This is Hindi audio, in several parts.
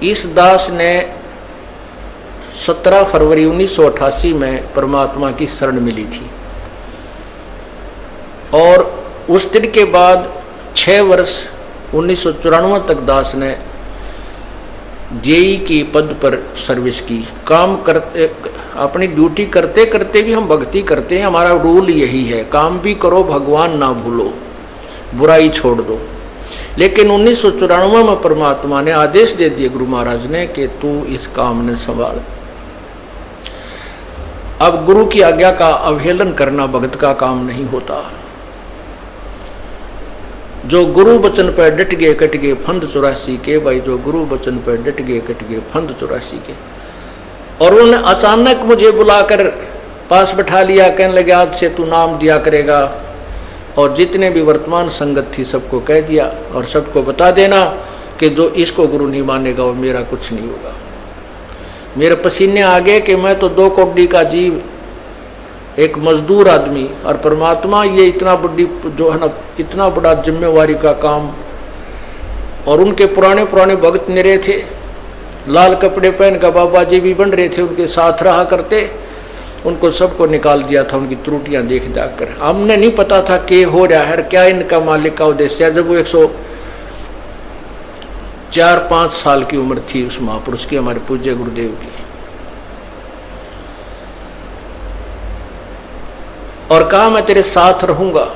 इस दास ने 17 फरवरी 1988 में परमात्मा की शरण मिली थी और उस दिन के बाद 6 वर्ष 1994 तक दास ने जेई की पद पर सर्विस की। काम करते, अपनी ड्यूटी करते करते भी हम भक्ति करते हैं। हमारा रूल यही है, काम भी करो भगवान ना भूलो, बुराई छोड़ दो। लेकिन 1994 में परमात्मा ने आदेश दे दिए गुरु महाराज ने कि तू इस काम ने संभाल। अब गुरु की आज्ञा का अवहेलन करना भगत का काम नहीं होता। जो गुरु वचन पर डट गए कट गए फंद 84 के। भाई जो गुरु वचन पर डट गए कट गए फंद 84 के। और उन्होंने अचानक मुझे बुलाकर पास बैठा लिया, कहने लगे आज से तू नाम दिया करेगा और जितने भी वर्तमान संगत थी सबको कह दिया और सबको बता देना कि जो इसको गुरु नहीं मानेगा वो मेरा कुछ नहीं होगा। मेरे पसीने आ गए कि मैं तो 2 कौड़ी का जीव, एक मजदूर आदमी, और परमात्मा ये इतना बड़ी जो है ना, इतना बड़ा जिम्मेवारी का काम। और उनके पुराने पुराने भक्त निरे थे, लाल कपड़े पहन कर बाबा जी भी बन रहे थे, उनके साथ रहा करते। उनको सबको निकाल दिया था उनकी त्रुटियां देख देख कर। हमने नहीं पता था कि हो रहा है, क्या इनका मालिक का उद्देश्य है। जब वो 104-5 साल की उम्र थी उस महापुरुष की, हमारे पूज्य गुरुदेव की, और कहा मैं तेरे साथ रहूंगा।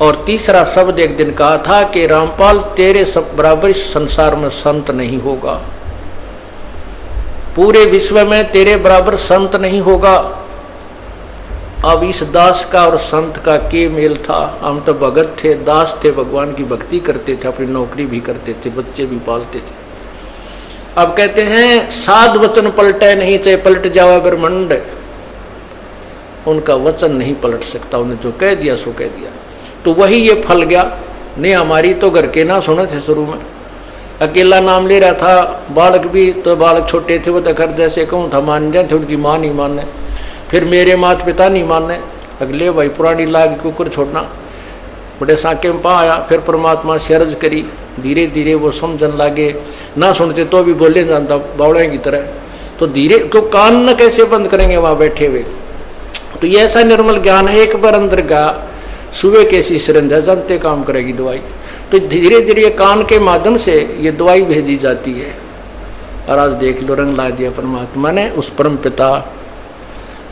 और तीसरा शब्द एक दिन कहा था कि रामपाल तेरे सब बराबर इस संसार में संत नहीं होगा, पूरे विश्व में तेरे बराबर संत नहीं होगा। अब इस दास का और संत का के मेल था। हम तो भगत थे, दास थे, भगवान की भक्ति करते थे, अपनी नौकरी भी करते थे, बच्चे भी पालते थे। अब कहते हैं साध वचन पलटे नहीं, चाहे पलट जावा ब्रह्मंड, उनका वचन नहीं पलट सकता। उन्हें जो कह दिया सो कह दिया। तो वही ये फल गया। नहीं हमारी तो घर के ना सुने थे, शुरू में अकेला नाम ले रहा था। बालक भी तो बालक छोटे थे, वो तो घर जैसे कहूँ था मान जाए थे, उनकी माँ नहीं माने, फिर मेरे माता पिता नहीं माने। अगले भाई पुरानी लाग कुकर छोड़ना, बड़े साके में पा आया। फिर परमात्मा से अर्ज करी, धीरे धीरे वो समझन लागे। ना सुनते तो भी बोले जानता बावड़े की तरह। तो धीरे क्यों कान न कैसे बंद करेंगे वहाँ बैठे हुए। तो ये ऐसा निर्मल ज्ञान है, एक बार अंदर का सुबह कैसी सिरंज है, जानते काम करेगी दवाई। तो धीरे धीरे कान के माध्यम से ये दवाई भेजी जाती है। और आज देख लो रंग ला दिया परमात्मा ने। उस परम पिता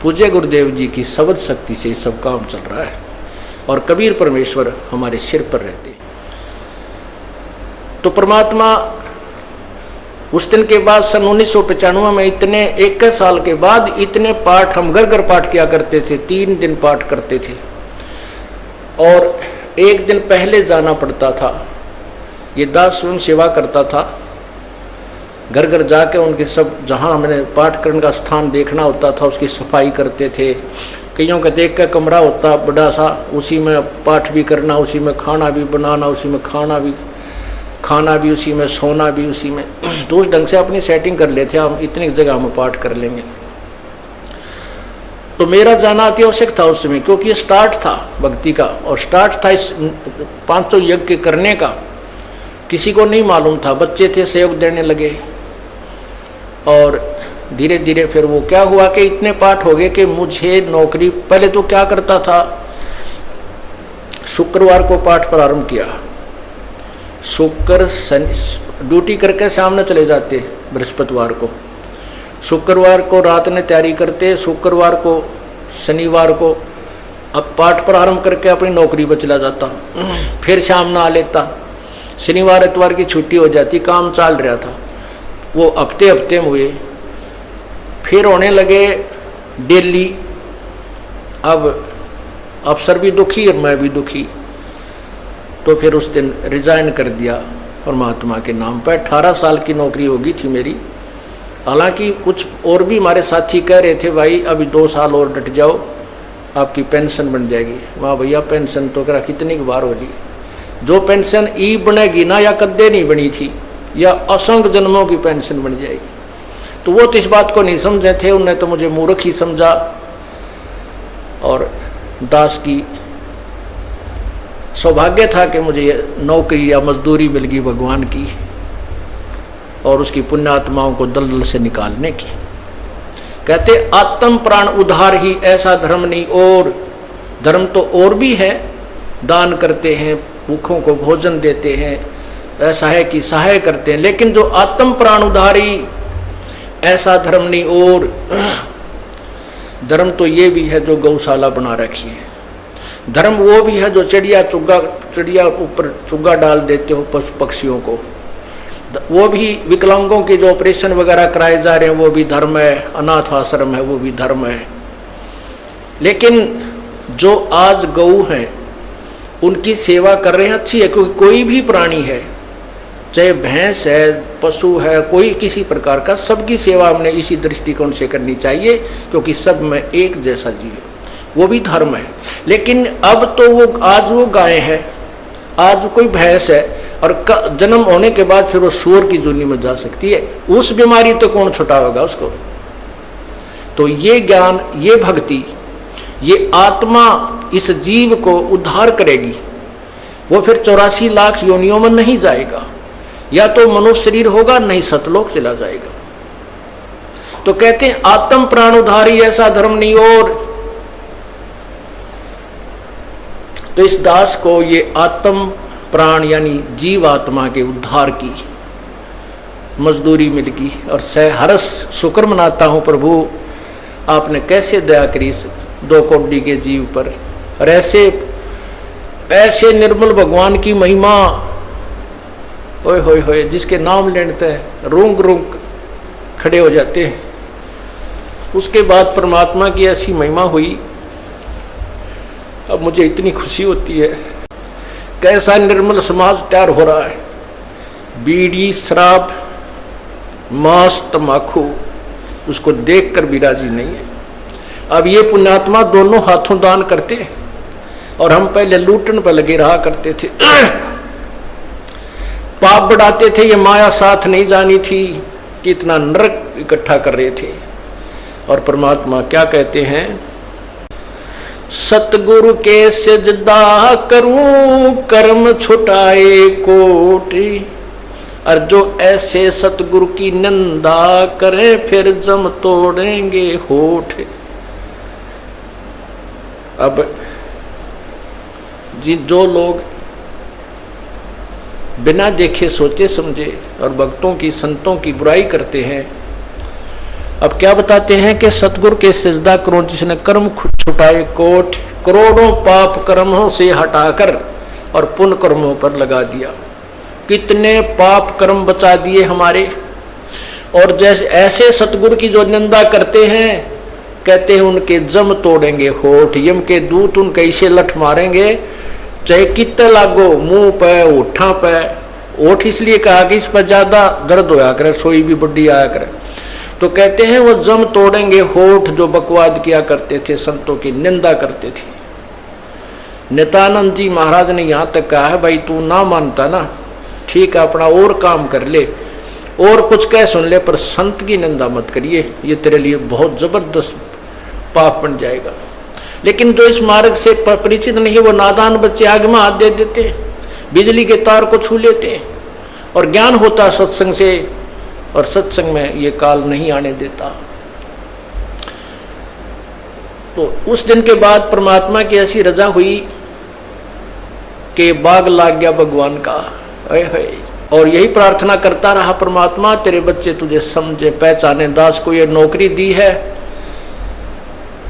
पूज्य गुरुदेव जी की शब्द शक्ति से सब काम चल रहा है और कबीर परमेश्वर हमारे सिर पर रहते हैं। तो परमात्मा उस दिन के बाद सन 1995 में इतने 21 साल के बाद इतने पाठ हम घर घर पाठ किया करते थे। 3 दिन पाठ करते थे और एक दिन पहले जाना पड़ता था। ये दास स्वयं सेवा करता था, घर घर जाके उनके सब जहाँ हमने पाठ करने का स्थान देखना होता था उसकी सफाई करते थे। कईयों का देख का कमरा होता बड़ा सा, उसी में पाठ भी करना, उसी में खाना भी बनाना, उसी में खाना भी उसी में, सोना भी उसी में। तो उस ढंग से अपनी सेटिंग कर लेते हम, इतनी जगह में पाठ कर लेंगे। तो मेरा जाना अति आवश्यक था उस समय, क्योंकि ये स्टार्ट था भक्ति का और स्टार्ट था इस 500 यज्ञ करने का। किसी को नहीं मालूम था, बच्चे थे सहयोग देने लगे। और धीरे धीरे फिर वो क्या हुआ कि इतने पाठ हो गए कि मुझे नौकरी, पहले तो क्या करता था, शुक्रवार को पाठ प्रारंभ किया। शुक्र शनि ड्यूटी करके सामने चले जाते बृहस्पतिवार को, शुक्रवार को रात में तैयारी करते, शुक्रवार को शनिवार को अब पाठ प्रारंभ करके अपनी नौकरी पर चला जाता। फिर शाम ना आ लेता, शनिवार इतवार की छुट्टी हो जाती। काम चल रहा था वो हफ्ते में हुए, फिर होने लगे डेली। अब अफसर भी दुखी और मैं भी दुखी, तो फिर उस दिन रिजाइन कर दिया परमात्मा के नाम पर। 18 साल की नौकरी होगी थी मेरी। हालांकि कुछ और भी हमारे साथी कह रहे थे भाई अभी 2 साल और डट जाओ आपकी पेंशन बन जाएगी। वाह भैया पेंशन तो करा कितनी बार होगी। जो पेंशन ई बनेगी ना, या कद्दे नहीं बनी थी, या असंख्य जन्मों की पेंशन बन जाएगी। तो वो तो इस बात को नहीं समझे थे, उन्हें तो मुझे मूर्ख ही समझा। और दास की सौभाग्य था कि मुझे नौकरी या मजदूरी मिल गई भगवान की। और उसकी पुण्यात्माओं को दलदल से निकालने की। कहते आत्म प्राण उद्धार ही ऐसा धर्म नहीं, और धर्म तो और भी है, दान करते हैं, भूखों को भोजन देते हैं, असहाय की सहाय करते हैं, लेकिन जो आत्म प्राण उद्धारी ऐसा धर्म नहीं। और धर्म तो ये भी है जो गौशाला बना रखी है, धर्म वो भी है जो चिड़िया ऊपर चुग्गा डाल देते हो पशु पक्षियों को, वो भी विकलांगों के जो ऑपरेशन वगैरह कराए जा रहे हैं वो भी धर्म है, अनाथ आश्रम है वो भी धर्म है। लेकिन जो आज गऊ हैं उनकी सेवा कर रहे हैं, अच्छी है, क्योंकि कोई भी प्राणी है, चाहे भैंस है, पशु है, कोई किसी प्रकार का, सबकी सेवा हमने इसी दृष्टिकोण से करनी चाहिए, क्योंकि सब में एक जैसा जीव है, वो भी धर्म है। लेकिन अब तो वो आज वो गाय है, आज कोई भैंस है, और जन्म होने के बाद फिर वो सूअर की जूनी में जा सकती है, उस बीमारी तो कौन छुटाएगा उसको। तो ये ज्ञान, ये भक्ति, ये आत्मा इस जीव को उद्धार करेगी। वो फिर 84 लाख योनियों में नहीं जाएगा, या तो मनुष्य शरीर होगा, नहीं सतलोक चला जाएगा। तो कहते हैं आत्म प्राण उद्धारी ऐसा धर्म नहीं। और तो इस दास को ये आत्म प्राण यानी जीव आत्मा के उद्धार की मजदूरी मिल गई, और हर्ष शुक्र मनाता हूं प्रभु, आपने कैसे दया करी 2 कोटि के जीव पर। और ऐसे निर्मल भगवान की महिमा, ओए होए होए, जिसके नाम लेते हैं रूंग रूंग खड़े हो जाते हैं। उसके बाद परमात्मा की ऐसी महिमा हुई, अब मुझे इतनी खुशी होती है। कैसा निर्मल समाज तैयार हो रहा है, बीड़ी शराब मांस तम्बाकू उसको देखकर भी राजी नहीं है। अब ये पुण्यात्मा दोनों हाथों दान करते हैं, और हम पहले लूटन पर लगे रहा करते थे, पाप बढ़ाते थे, ये माया साथ नहीं जानी थी कि इतना नरक इकट्ठा कर रहे थे। और परमात्मा क्या कहते हैं, सतगुरु के सजदा करूं कर्म छुटाए कोटि, और जो ऐसे सतगुरु की निंदा करें फिर जम तोड़ेंगे होठ। अब जो लोग बिना देखे सोचे समझे और भक्तों की संतों की बुराई करते हैं, अब क्या बताते हैं कि सतगुरु के सजदा करो जिसने कर्म छुटाए कोट, करोड़ों पाप कर्मों से हटाकर और पुण्य कर्मों पर लगा दिया। कितने पाप कर्म बचा दिए हमारे। और जैसे ऐसे सतगुरु की जो निंदा करते हैं, कहते हैं उनके जम तोड़ेंगे होठ, यम के दूत उनके इसे लठ मारेंगे, चाहे कितने लागो, मुंह पे होठा पे। होठ इसलिए कहा कि इस पर ज्यादा दर्द होया करे, सोई भी बुढ़ी आया करे। तो कहते हैं वो जम तोड़ेंगे होठ जो बकवाद किया करते थे, संतों की निंदा करते थे। नित्यानंद जी महाराज ने यहाँ तक कहा है, भाई तू ना मानता ना, ठीक है अपना और काम कर ले और कुछ कह सुन ले, पर संत की निंदा मत करिए, ये तेरे लिए बहुत जबरदस्त पाप बन जाएगा। लेकिन जो इस मार्ग से परिचित नहीं है, वो नादान बच्चे आग में हाथ दे देते, बिजली के तार को छू लेते, और ज्ञान होता सत्संग से, और सत्संग में ये काल नहीं आने देता। तो उस दिन के बाद परमात्मा की ऐसी रजा हुई कि बाग लाग गया भगवान का। और यही प्रार्थना करता रहा, परमात्मा तेरे बच्चे तुझे समझे पहचाने, दास को ये नौकरी दी है,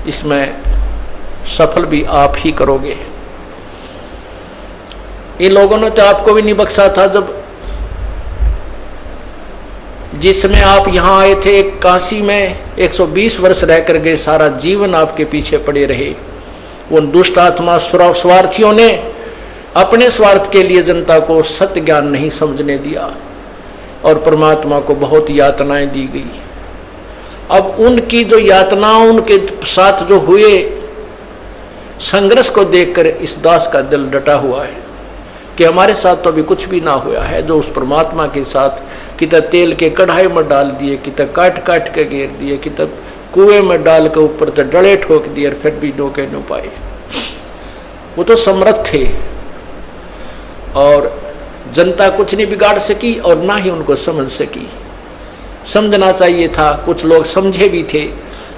इसमें सफल भी आप ही करोगे। इन लोगों ने तो आपको भी नहीं बख्शा था, जब जिसमें आप यहाँ आए थे काशी में 120 वर्ष रह कर गए, सारा जीवन आपके पीछे पड़े रहे। उन दुष्ट आत्मा स्वार्थियों ने अपने स्वार्थ के लिए जनता को सत्य ज्ञान नहीं समझने दिया, और परमात्मा को बहुत यातनाएं दी गई। अब उनकी जो यातनाओं, उनके साथ जो हुए संघर्ष को देखकर इस दास का दिल डटा हुआ है कि हमारे साथ तो अभी कुछ भी ना हुआ है। जो उस परमात्मा के साथ कितना तेल के कढ़ाई में डाल दिए, कितना काट काट के घेर दिए, कितना कुएं में डाल के ऊपर तो डले ठोक दिए, और फिर भी डोके न पाए। वो तो समर्थ थे। और जनता कुछ नहीं बिगाड़ सकी और ना ही उनको समझ सकी। समझना चाहिए था, कुछ लोग समझे भी थे,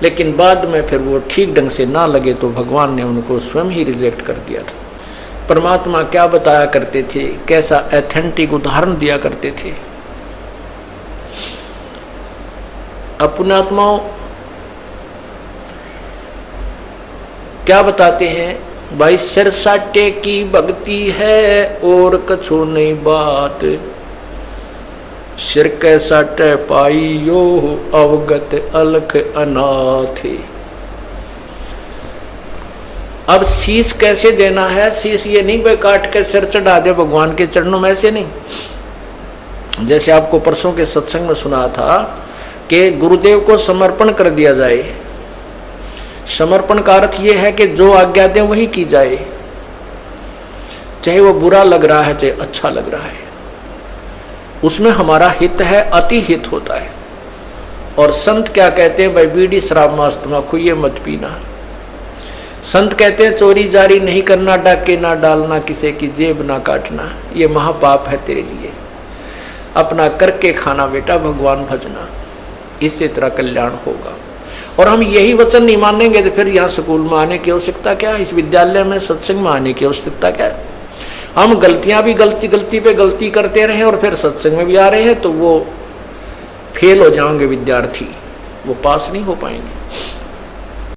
लेकिन बाद में फिर वो ठीक ढंग से ना लगे तो भगवान ने उनको स्वयं ही रिजेक्ट कर दिया था। परमात्मा क्या बताया करते थे, कैसा ऑथेंटिक उदाहरण दिया करते थे। अपने आत्माओं क्या बताते हैं, भाई सिर साटे की भक्ति है और कछु नहीं बात, सिर के साटे पाइयो अवगत अलख अनाथ। अब शीश कैसे देना है, शीश ये नहीं भाई काट के सिर चढ़ा दे भगवान के चरणों में, ऐसे नहीं। जैसे आपको परसों के सत्संग में सुना था कि गुरुदेव को समर्पण कर दिया जाए। समर्पण का अर्थ यह है कि जो आज्ञा दे वही की जाए, चाहे वो बुरा लग रहा है चाहे अच्छा लग रहा है, उसमें हमारा हित है, अति हित होता है। और संत क्या कहते हैं, भाई बीड़ी शराब मांस तम्बाकू ये मत पीना। संत कहते हैं चोरी जारी नहीं करना, डाके ना डालना, किसी की जेब ना काटना, ये महापाप है तेरे लिए। अपना करके खाना बेटा, भगवान भजना, इससे तेरा कल्याण होगा। और हम यही वचन नहीं मानेंगे तो फिर यहाँ स्कूल में आने की आवश्यकता क्या, इस विद्यालय में सत्संग में आने की आवश्यकता क्या। हम गलतियां भी गलती पे गलती करते रहे और फिर सत्संग में भी आ रहे हैं तो वो फेल हो जाएंगे विद्यार्थी, वो पास नहीं हो पाएंगे।